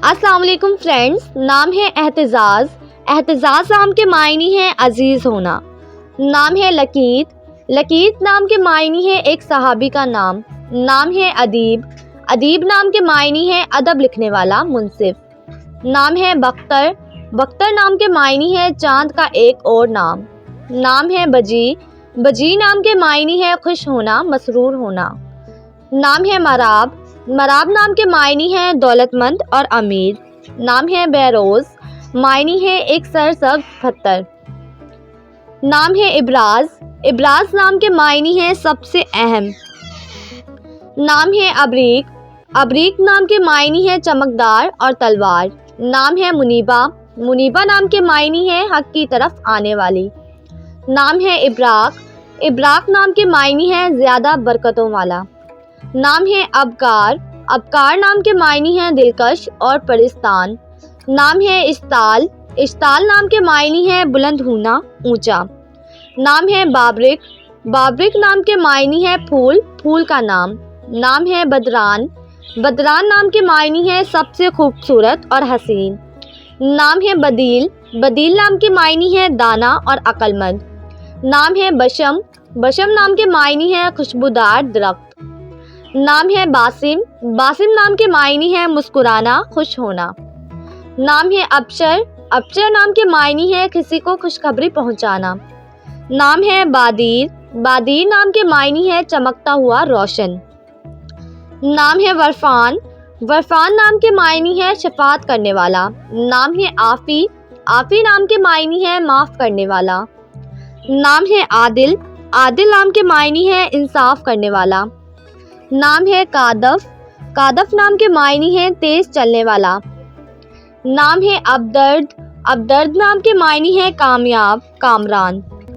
السلام علیکم فرینڈز، نام ہے احتجاج۔ احتجاج نام کے معنی ہے عزیز ہونا۔ نام ہے لقیت۔ لقیت نام کے معنی ہے ایک صحابی کا نام۔ نام ہے ادیب۔ ادیب نام کے معنی ہے ادب لکھنے والا، منصف۔ نام ہے بختر۔ بختر نام کے معنی ہے چاند کا ایک اور نام۔ نام ہے بجی۔ بجی نام کے معنی ہے خوش ہونا، مسرور ہونا۔ نام ہے مراب۔ مراب نام کے معنی ہے دولت مند اور امیر۔ نام ہے بیروز۔ معنی ہے ایک سرسبز پتھر۔ نام ہے ابراز۔ ابراز نام کے معنی ہے سب سے اہم۔ نام ہے ابریق۔ ابریق نام کے معنی ہے چمکدار اور تلوار۔ نام ہے منیبہ۔ منیبہ نام کے معنی ہے حق کی طرف آنے والی۔ نام ہے ابراق۔ ابراق نام کے معنی ہے زیادہ برکتوں والا۔ نام ہے ابکار۔ ابکار نام کے معنی ہے دلکش اور پرستان۔ نام ہے اشتعال۔ اشتعال نام کے معنی ہے بلند ہونا، اونچا۔ نام ہے بابرک۔ بابرک نام کے معنی ہے پھول، پھول کا نام۔ نام ہے بدران۔ بدران نام کے معنی ہے سب سے خوبصورت اور حسین۔ نام ہے بدیل۔ بدیل نام کے معنی ہے دانا اور عقل مند۔ نام ہے بشم۔ بشم نام کے معنی ہے خوشبودار درخت۔ نام ہے باسم۔ باسم نام کے معنی ہے مسکرانا، خوش ہونا۔ نام ہے ابشر۔ ابشر نام کے معنی ہے کسی کو خوشخبری پہنچانا۔ نام ہے بادیر۔ بادیر نام کے معنی ہے چمکتا ہوا، روشن۔ نام ہے ورفان۔ ورفان نام کے معنی ہے شفاعت کرنے والا۔ نام ہے عافی۔ عافی نام کے معنی ہے معاف کرنے والا۔ نام ہے عادل۔ عادل نام کے معنی ہے انصاف کرنے والا۔ نام ہے کادف۔ کادف نام کے معنی ہے تیز چلنے والا۔ نام ہے ابدرد۔ ابدرد نام کے معنی ہے کامیاب، کامران۔